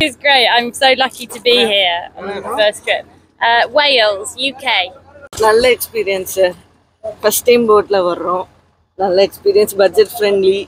It's great. I'm so lucky to be here on the first trip. Wales, UK. நல்ல experience. First time போட்ல வர்றோம். நல்ல experience, budget friendly.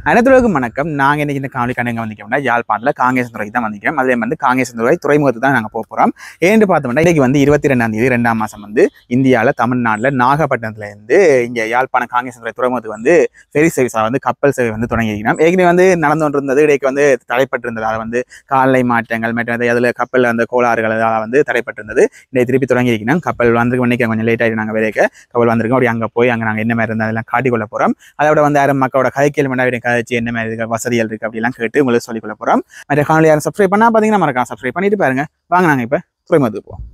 அனைத்துலகம் வணக்கம். நாங்கள் இன்றைக்கி இந்த காணொலிக்கான எங்கே வந்திருக்கோம்னா யாழ்ப்பாணத்தில் காங்கேசந்துறைக்கு தான் வந்திருக்கோம். அதே வந்து காங்கேசந்துறை துறைமுகத்துக்கு தான் நாங்கள் போகிறோம். ஏன்னு பார்த்தோம்னா இன்றைக்கி வந்து 22ஆம் தேதி 2ஆம் மாதம் வந்து இந்தியாவில் தமிழ்நாட்டில் நாகப்பட்டினத்துலேருந்து இங்கே யாழ்ப்பாணம் காங்கேசந்துறை துறைமுகத்துக்கு வந்து ஃபெரி சர்வீஸாக வந்து கப்பல் சேவை வந்து தொடங்கியிருக்கிறோம். ஏற்கனவே வந்து நடந்து கொண்டிருந்தது, இடைக்கு வந்து தடைப்பட்டிருந்தது. அதை வந்து காலநிலை மாற்றங்கள் மற்றும் அதில் கப்பல் அந்த கோளாறுகள் அதால் வந்து தடைப்பட்டிருந்தது. இன்றைக்கு திருப்பி தொடங்கியிருக்கிறோம். கப்பல் வந்திருக்க மணிக்கு கொஞ்சம் லேட் ஆகிட்டு நாங்கள் வேலைக்கு கப்பல் வந்திருக்கோம். அப்படி அங்கே போய் அங்கே நாங்கள் என்ன மாதிரி இருந்தால் அதெல்லாம் காட்டிக்கொள்ள போகிறோம். அதோட வந்து யாரும் மக்களோட கதைக்கேள் மண்டாவிட என்ன மாதிரி இருக்கு, வசதிகள் இருக்கு அப்படிலாம் கேட்டு உங்களுக்கு சொல்லிக்கொள்ள போறோம். மற்ற காணொலி யாரும் சப்ஸ்கிரைப் பண்ணா பாத்தீங்கன்னா மறக்காம சப்ஸ்கிரைப் பண்ணிட்டு பாருங்க. வாங்க நாங்க இப்ப துறைமுகத்துக்கு போவோம்.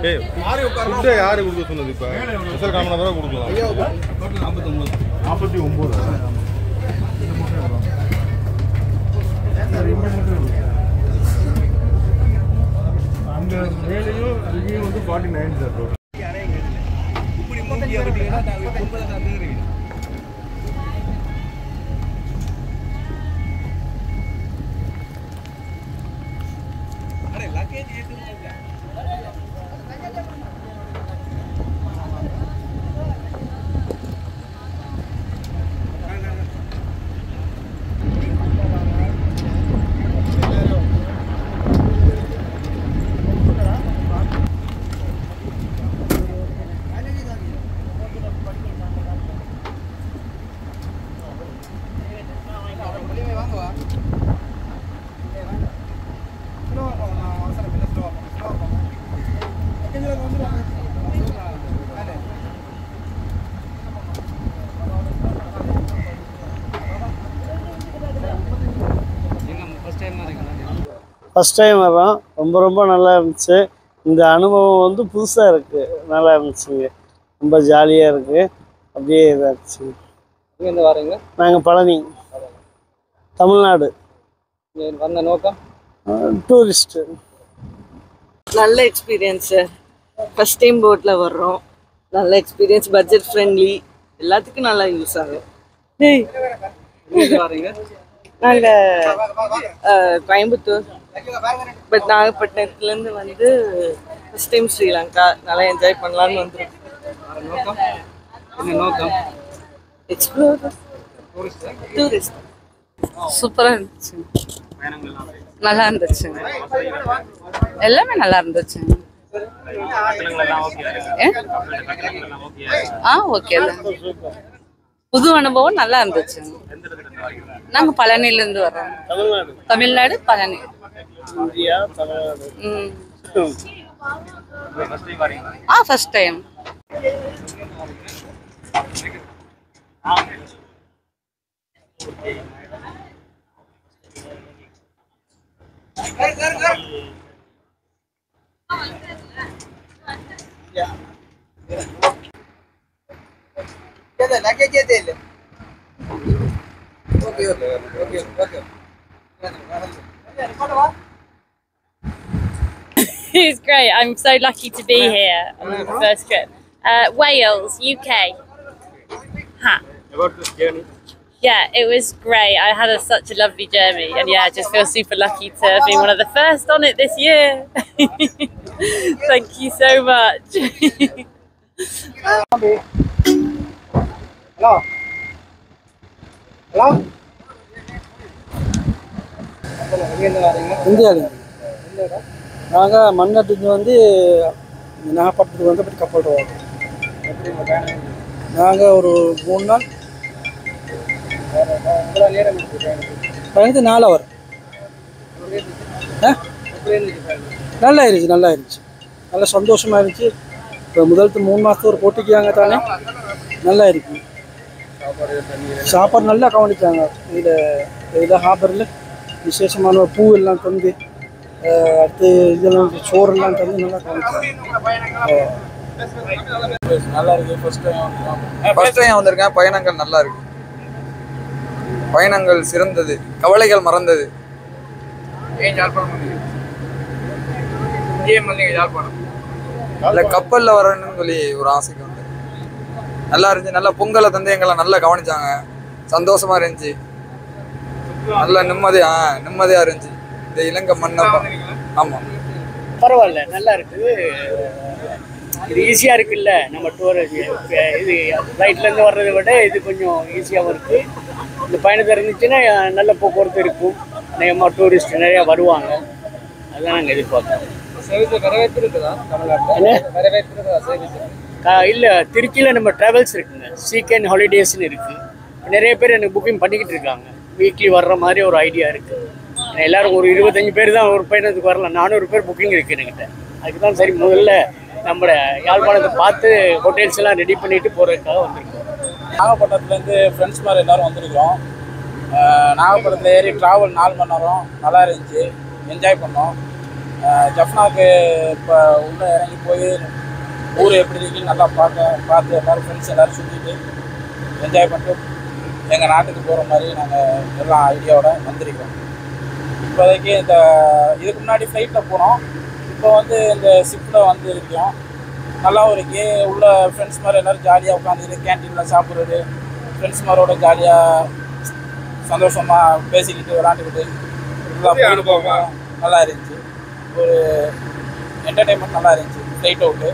யாரு கொடுக்க சொன்னது இப்போ ஸ்பெஷல் காமனா தான் கொடுக்கலாம் 49 அங்க மேலேயும் இங்கேயும் வந்து 49 சார் இப்படி மூஞ்சி அப்படினா நாங்க பொம்பளை தான் இருக்கீங்க அரே லக்கேஜ் ஏத்துங்க ஃபஸ்ட் டைம் வரோம். ரொம்ப நல்லா இருந்துச்சு. இந்த அனுபவம் வந்து புதுசாக இருக்குது, நல்லா இருந்துச்சுங்க. ரொம்ப ஜாலியாக இருக்குது. அப்படியே இதாச்சுங்க. எங்கேருந்து வரீங்க? நாங்கள் பழனி, தமிழ்நாடு. வந்த நோக்கம் டூரிஸ்ட்டு. நல்ல எக்ஸ்பீரியன்ஸு. ஃபஸ்ட் டைம் போட்டில் வர்றோம். நல்ல எக்ஸ்பீரியன்ஸ், பட்ஜெட் ஃப்ரெண்ட்லி, எல்லாத்துக்கும் நல்லா யூஸ் ஆகும். எங்கேருந்து வரீங்க? நாங்கள் கோயம்புத்தூர், பட் நாகப்பட்டினத்துலேருந்து வந்து ஃபஸ்ட் டைம் ஸ்ரீலங்கா. நல்லா என்ஜாய் பண்ணலான்னு வந்துருக்கோம். நோக்கம் என்ன நோக்கம்? Explore, tourist. சூப்பராக இருந்துச்சு, நல்லா இருந்துச்சுங்க. எல்லாமே நல்லா இருந்துச்சுங்க. ஓகே தான். புது அனுபவம் நல்லா இருந்துச்சுங்க. நாங்கள் பழனிலேருந்து வர்றோம். Tamil Nadu Palani. India, Tamil Nadu. First time. It's great. I'm so lucky to be here on the first trip. Wales, UK. About this journey? Yeah, it was great. I had such a lovely journey, and yeah, I just feel super lucky to be one of the first on it this year. Thank you so much. Hello hello, எங்கேருந்து வரீங்க? இந்தியாவிலேருந்து. நாங்கள் மண்ணட்டுக்கு வந்து நாகப்பட்டினத்துக்கு வந்து அப்படி கப்பல் வரோம். நாங்கள் ஒரு 3 நாள் பயணித்து 4 ஹவர். நல்லா இருந்துச்சு, நல்லா சந்தோஷமாக இருந்துச்சு. இப்போ முதல் 3 மாதத்துக்கு ஒரு போட்டிக்காங்க தானே, நல்லா இருக்கு. சாப்பாடு நல்லா கவனிச்சாங்க. இதில் ஹாபரில் விசேஷமான பூ எல்லாம் தந்து, அடுத்து இதெல்லாம் சோறெல்லாம் தந்து நல்லா கவனிச்சாங்க. நல்லா இருக்கு. ஃபர்ஸ்ட் டைம் வந்திருக்கேன். பயணங்கள் நல்லா இருக்கு. பயணங்கள் சிறந்தது, கவலைகள் மறந்தது. ஏன் யாழ்ப்பாணம் வந்தீங்க? ஏன் வந்தீங்க யாழ்ப்பாணம்? இல்லை, கப்பலில் வரணும்னு சொல்லி ஒரு ஆசைக்கு வந்து நல்லா இருந்துச்சு. நல்லா பொங்கலை தந்து எங்களை நல்லா கவனிச்சாங்க. சந்தோஷமா இருந்துச்சு. நல்லா நிம்மதியாக இருந்துச்சு. இந்த இலங்கை மண்ணை. ஆமாம், பரவாயில்ல, நல்லா இருக்குது. இது ஈஸியாக இருக்குல்ல, நம்ம டூர் இது ஃப்ளைட்லேருந்து வர்றதை விட இது கொஞ்சம் ஈஸியாகவும் இருக்குது. இந்த பயணத்தை இருந்துச்சுன்னா நல்ல போக்குவரத்து இருக்கும். நிறையமாக டூரிஸ்ட் நிறையா வருவாங்க. அதெல்லாம் நாங்கள் எதிர்பார்க்குறோம். வரவேற்பு இருக்குதா தமிழ்நாட்டில்? வரவேற்பு இருக்குதா சர்வீஸ்? இல்லை, திருச்சியில் நம்ம ட்ராவல்ஸ் இருக்குங்க, சீக்கன் ஹாலிடேஸ்ன்னு இருக்குது. நிறைய பேர் எனக்கு புக்கிங் பண்ணிக்கிட்டு இருக்காங்க. வீக்லி வர்ற மாதிரி ஒரு ஐடியா இருக்குது. எல்லோரும் ஒரு 25 பேர் தான் ஒரு பயணத்துக்கு வரலாம். 400 பேர் புக்கிங் இருக்குது என்கிட்ட. அதுக்கு தான் சரி முதல்ல நம்ம யாழ்ப்பாணத்தை பார்த்து ஹோட்டல்ஸ் எல்லாம் ரெடி பண்ணிட்டு போகிறதுக்காக வந்திருக்கோம். நாகப்பட்டினத்துலேருந்து ஃப்ரெண்ட்ஸ் மாதிரி எல்லோரும் வந்திருக்கிறோம். நாகப்பட்டினத்தில் ஏறி ட்ராவல் 4 மணி நேரம் நல்லா இருந்துச்சு. என்ஜாய் பண்ணோம். ஜஃப்னாக்கு இப்போ உள்ளே இறங்கி போய் ஊர் எப்படி இருக்குன்னு நல்லா பார்த்து எல்லோரும் ஃப்ரெண்ட்ஸ் எல்லோரும் சுற்றிட்டு என்ஜாய் பண்ணிட்டு எங்கள் நாட்டுக்கு போகிற மாதிரி நாங்கள் எல்லாம் ஐடியாவோட வந்திருக்கோம். இப்போதைக்கு இதுக்கு முன்னாடி ஃப்ளைட்டில் போனோம். இப்போ வந்து இந்த ஷிப்பில் வந்து இருக்கோம். நல்லாவும் இருக்கு. உள்ள ஃப்ரெண்ட்ஸ் மாதிரி எல்லோரும் ஜாலியாக உட்காந்துட்டு கேன்டீனில் சாப்பிட்றது, ஃப்ரெண்ட்ஸ் மாதிரோட ஜாலியாக சந்தோஷமாக பேசிக்கிட்டு விளாண்டுக்கிட்டு எல்லாம் போக நல்லா இருந்துச்சு. ஒரு என்டர்டெயின்மெண்ட் நல்லா இருந்துச்சு ஃப்ளைட் அவுட்டு.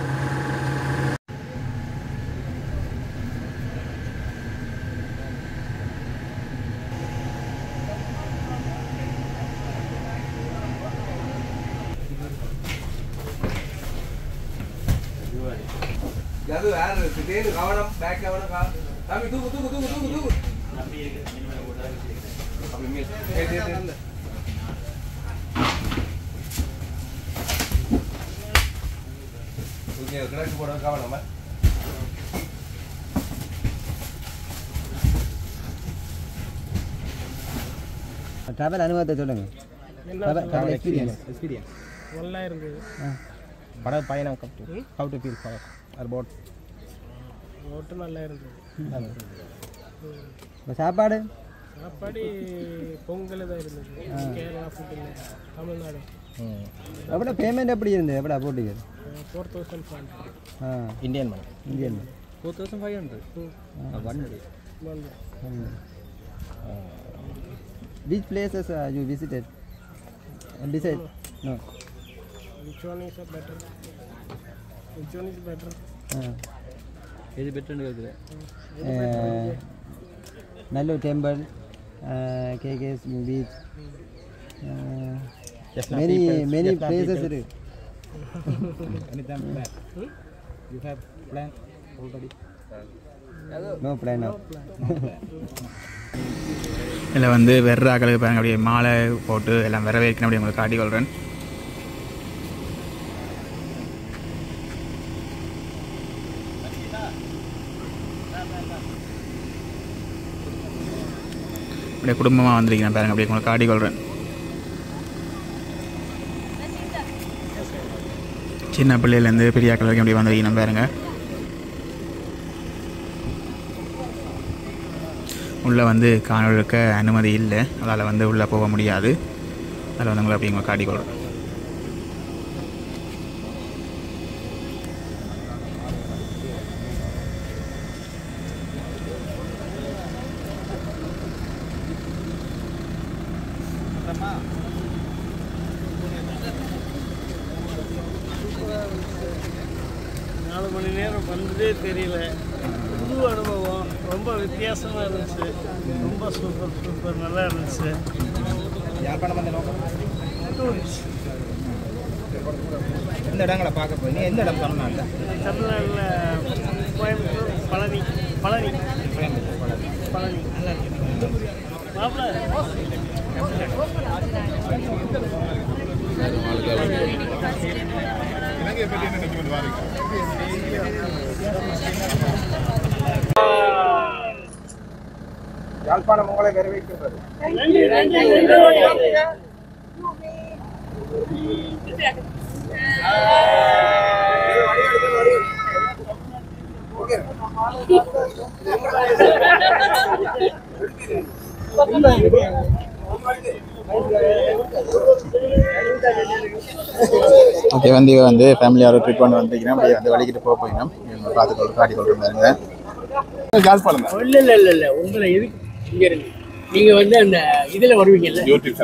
அது வேற இருக்கு. கவனம் பேக் கவனம் தம்பி தூக்கு தூக்கு தூக்கு தூக்கு தூக்கு கிழக்கு போட கவனமா டிராவல் அனுபவத்தை சொல்லுங்க. எக்ஸ்பீரியன்ஸ் நல்லா இருந்தது. படகு பயணம் how to feel for our boat போட்டு நல்லா இருந்தது. சாப்பாடு பொங்கல் தான் இருந்தது. கேரளா ஃபுட் இல்லை, தமிழ்நாடு. எவ்வளோ பேமெண்ட் எப்படி இருந்தது? எவ்வளோ போட்டுக்கு 4,500 Indian money. 4,500 1 day. Which places you visited and decide? No. Which one is better? Is better ன்னு கேக்குது. Nallur temple, KKS beach, many places இருக்கு. Anytime plan. You have plan already? No plan now. இதில் வந்து வெர்றாக்களுக்கு பாருங்க அப்படியே மாலை போட்டு எல்லாம் வரவேற்கணும். அப்படி உங்களுக்கு காட்டி கொள்கிறேன். அப்படியே குடும்பமாக வந்திருக்கிறேன் பாருங்க. அப்படியே உங்களுக்கு காட்டி கொள்கிறேன். சின்ன பிள்ளையிலேருந்து பெரியாக்கள் வரைக்கும் அப்படி வந்திருக்கணும் பாருங்க. உள்ளே வந்து காணொலிக்க அனுமதி இல்லை, அதால் வந்து உள்ளே போக முடியாது. அதில் வந்து உங்களை அப்படி உங்களை காட்டிக்கொள்கிறேன். நாலு மணி நேரம் வந்ததே தெரியல. புது அனுபவம், ரொம்ப வித்தியாசமாக இருந்துச்சு. ரொம்ப சூப்பர் நல்லா இருந்துச்சு. யாழ்ப்பாணம் வந்து நோக்கம் எந்த இடங்களை பார்க்க போய் எந்த இடம்? தமிழ்நாட்டில் கோயம்புத்தூர், பழனி. நல்லா இருக்கு. யாழ்ப்பாணம் உங்களை வரவேற்கின்றது. ஓகே, வந்து ஃபேமிலியோட ட்ரிப் பண்ணி வந்துருக்கிறேன். அப்படியே வந்து வலிக்கிட்டு போயிடும். பார்த்து காட்டிக்கொள்கிறாங்க. இல்லை உங்களை எதுக்கு இங்கே இருக்கு? நீங்கள் வந்து அந்த இதில் வருவீங்கல்ல, யூடியூப்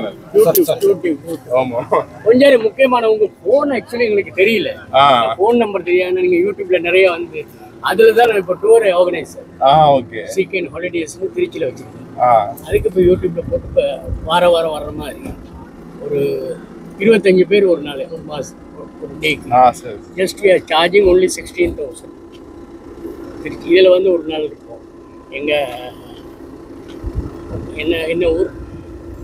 கொஞ்சம் முக்கியமான உங்கள் ஃபோன் ஆக்சுவலி எங்களுக்கு தெரியல. ஃபோன் நம்பர் தெரியாது. நீங்கள் யூடியூப்ல நிறைய வந்து அதில் தான் நான் இப்போ டூர் ஆர்கனைசர். ஓகே, சீக்கன் ஹாலிடேஸ்னு திருச்சியில் வச்சுருக்கேன். அதுக்கு இப்போ யூடியூப்ல போட்டு இப்போ வாரம் வர்ற மாதிரி ஒரு 25 பேர் ஒரு நாள், ஒரு மாதம், ஒரு டேக்கு. Just we are charging only 16,000 Trichy. இதில் வந்து ஒரு நாள் இருக்கும். எங்கள் என்ன ஊர்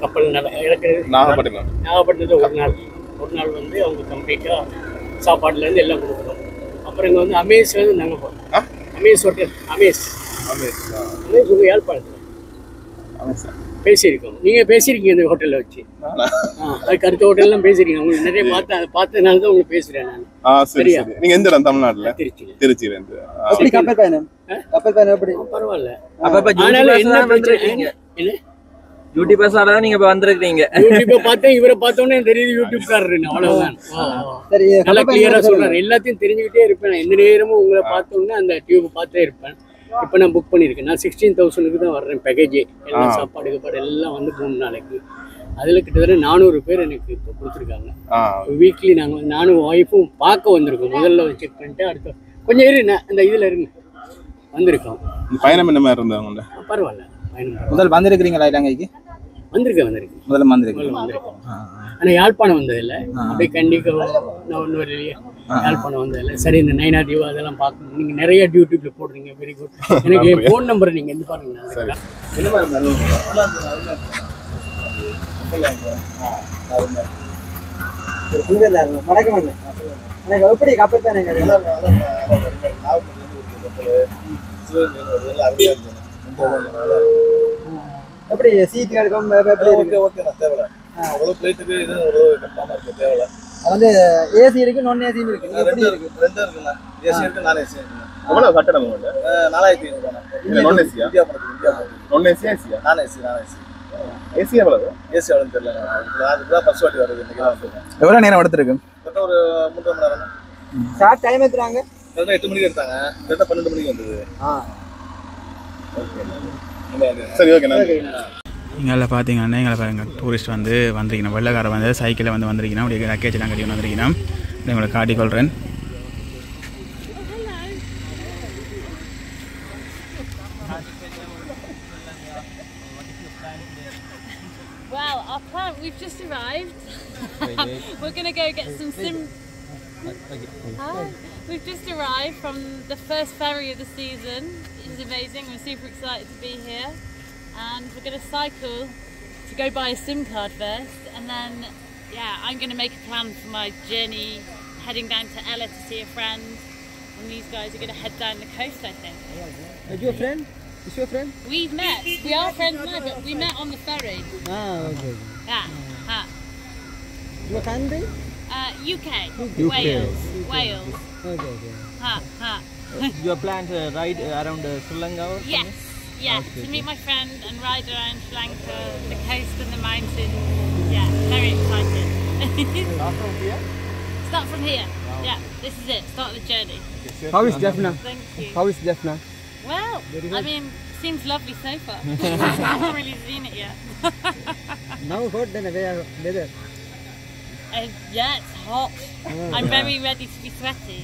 கப்பல் இறக்குறது நாகப்பட்டினத்தில் ஒரு நாள் வந்து அவங்க கம்ப்ளீட்டாக சாப்பாடுலேருந்து எல்லாம் கொடுக்குறோம். அப்புறம் இங்கே வந்து அமேஸ் வந்து நாங்கள் போகிறோம். அமேஸ் ஹோட்டல், அமேஸ் உங்கள் யாழ்ப்பாணத்தில் பேசியிருக்கோம். நீங்கள் பேசியிருக்கீங்க இந்த ஹோட்டலில் வச்சு. அதுக்கு அடுத்த ஹோட்டல்லாம் பேசியிருக்கீங்க. உங்களுக்கு நிறைய பார்த்ததுனால தான் உங்களுக்கு பேசுகிறேன் நான். சரியா? நீங்கள் எந்த இடம்? தமிழ்நாட்டில்? திருச்சியிலேருந்து. கப்பல் பயணம் எப்படி? பரவாயில்ல. யூடியூபர்ஸால தான் நீங்க இப்ப வந்திருக்கீங்க. யூடியூப் பார்த்தேன், இவரை பார்த்தோன்னே தெரியுது யூடியூப்காரர். அவ்வளவுதான். நல்லா கிளியரா சொல்றாரு. எல்லாத்தையும் தெரிஞ்சுக்கிட்டே இருப்பேன். எந்த நேரமும் உங்களை பார்த்தோன்னே அந்த டியூப் பார்த்தே இருப்பேன். இப்போ நான் புக் பண்ணியிருக்கேன். நான் 16,000க்கு தான் வர்றேன் பேக்கேஜே. எல்லாம் சாப்பாடு கீப்பாடு எல்லாம் வந்து 3 நாளைக்கு. அதில் கிட்டத்தட்ட 400 பேர் எனக்கு இப்போ கொடுத்துருக்காங்க. வீக்லி நானும் ஒய்ஃபும் பார்க்க வந்திருக்கோம். முதல்ல செக் பண்ணிட்டு அடுத்த கொஞ்சம் அந்த இதில் இருங்க வந்திருக்கோம். பயணம் என்ன மாதிரி இருந்தாங்க? பரவாயில்ல. பயணம் முதல் வந்திருக்கிறீங்களா இலங்கைக்கு? வந்திருக்கேன். முதல்ல வந்திருக்கேன். ஆனால் யாழ்ப்பாணம் வந்ததில்லை. அப்படியே கண்டிக்க இன்னொரு யாழ்ப்பாணம் வந்ததில்லை. சரி, இந்த நைனா டியூ அதெல்லாம் பார்க்கணும். நீங்கள் நிறைய யூடியூப்ல போடுறீங்க. Very good. எனக்கு என் ஃபோன் நம்பரை நீங்கள் எந்த பாருங்க. எப்படி கப்பல் தானே எப்படி சீட் கிடைக்கும்? தேவை ஒரு பிளேட்டுக்கு இது ஒரு கட்டாம இருக்கு. தேவை வந்து ஏசி இருக்கு, நான் ஏசி இருக்கு. ரெண்டு இருக்குண்ணா. ஏசி இருக்கு, நான் ஏசி இருக்கு. எவ்வளவு கட்டணம் உங்களுக்கு? 4500. நான் ஏசியா? நான் ஏசியா? ஏசியா? நான் ஏசி. ஏசி எவ்வளவு? ஏசி எவ்வளவு தெரியல. அதுதான் ஃபர்ஸ்ட் வாட்டி வருது. இன்னைக்கு தான். எவ்வளவு நேரம் எடுத்துருக்கு? ஒரு 3 மணி நேரம். ஸ்டார்ட் டைம் எடுத்தாங்க. 8 மணிக்கு எடுத்தாங்க. 12 மணிக்கு வந்தது. சரி, ஓகே. நன்றி. இங்கே பார்த்தீங்கன்னா எங்களை பாருங்கள், டூரிஸ்ட் வந்து வந்திருக்கணும். வெள்ளக்கார வந்து சைக்கிளில் வந்து வந்திருக்கணும். அப்படியே லக்கேஜெலாம் கட்டி வந்திருக்கணும். இதை உங்களை காட்டிக்கொள்கிறேன். Well, our plan, we've just arrived. We're going to go get some Hi. We've just arrived from the first ferry of the season. It's amazing. We're super excited to be here. And we're going to cycle to go buy a SIM card first. And then, yeah, I'm going to make a plan for my journey heading down to Ella to see a friend. And these guys are going to head down the coast, I think. Is your friend? Is your friend? We've met. We are friends now, but we met on the ferry. Okay. Yeah. Your country? UK. Wales. Okay. You plan to ride around Sri Lanka or yes. Yeah, to meet my friend and ride around Sri Lanka, the coast and the mountains. Yeah, very excited. Start from here? Start from here. Yeah, this is it. Start the journey. How is Jaffna? Thank you. How is Jaffna? Well, I mean, seems lovely so far. I haven't really seen it yet. Now hot than weather. Yeah, it's hot. I'm very ready to be sweaty.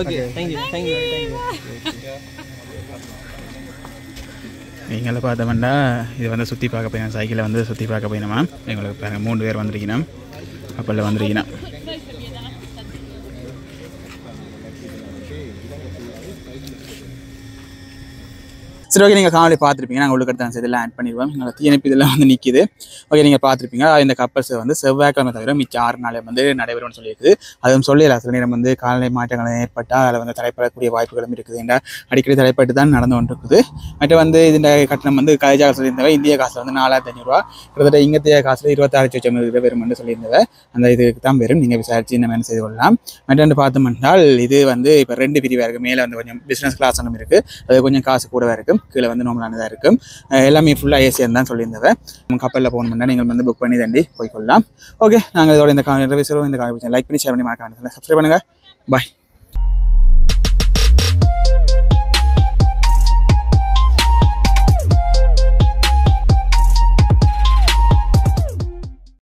Okay. Thank you. எங்களை பார்த்தோம்னா இது வந்து சுற்றி பார்க்க போயிடும். சைக்கிளை வந்து சுற்றி பார்க்க போயிடுமா. எங்களுக்கு பாருங்கள் 3 பேர் வந்திருக்கணும். கப்பலில் வந்திருக்கணும். சரி, ஓகே. நீங்கள் காணொலி பார்த்துருப்பீங்க. நாங்கள் உங்களுக்கு அடுத்த இதெல்லாம் ஆட் பண்ணிடுவோம். எங்களை தீயணைப்பு இதெல்லாம் வந்து நிற்கிது. ஓகே, நீங்கள் பார்த்துருப்பீங்க. இந்த கப்பல்ஸ் வந்து செவ்வாய்க்கிழமை தவிர மிச்ச 6 நாள் வந்து நடைபெறும்னு சொல்லியிருக்குது. அதுவும் சொல்லலாம். சில நேரம் வந்து காலநிலை மாற்றங்கள் ஏற்பட்டால் அதில் வந்து தடைப்படக்கூடிய வாய்ப்புகளும் இருக்குது. ஏன்னா அடிக்கடி தடைப்பட்டு தான் நடந்து கொண்டு இருக்குது. மற்ற வந்து இந்த கட்டணம் வந்து கலைஜா சொல்லியிருந்தவ இந்திய காசில் வந்து 4500 கிட்டத்தட்ட இங்கத்திய காசில் 26,000 வரும்னு சொல்லியிருந்தவ. அந்த இதுக்கு தான் வரும். நீங்கள் விசாரிச்சு இந்த மாதிரி செய்து கொள்ளலாம். மற்ற பார்த்தோம்னால் இது வந்து இப்போ 2 பிரிவாக இருக்குது. மேலே வந்து கொஞ்சம் பிஸ்னஸ் கிளாஸ் ஒன்றும் இருக்குது. அது கொஞ்சம் காசு கூடவே இருக்கும். கீழே வந்து நார்மலானதாக இருக்கும். எல்லாமே ஃபுல்லாக ஏசியான்னு தான் சொல்லியிருந்தவ. கப்பலில் போகணும்னா நீங்கள் வந்து புக் பண்ணி தண்டி போய்க்கொள்ளலாம். ஓகே, நாங்கள் இதோட இந்த காணொலி லைக் பண்ணி ஷேர் பண்ணி மறக்காம சப்ஸ்கிரைப் பண்ணுங்கள். பாய்.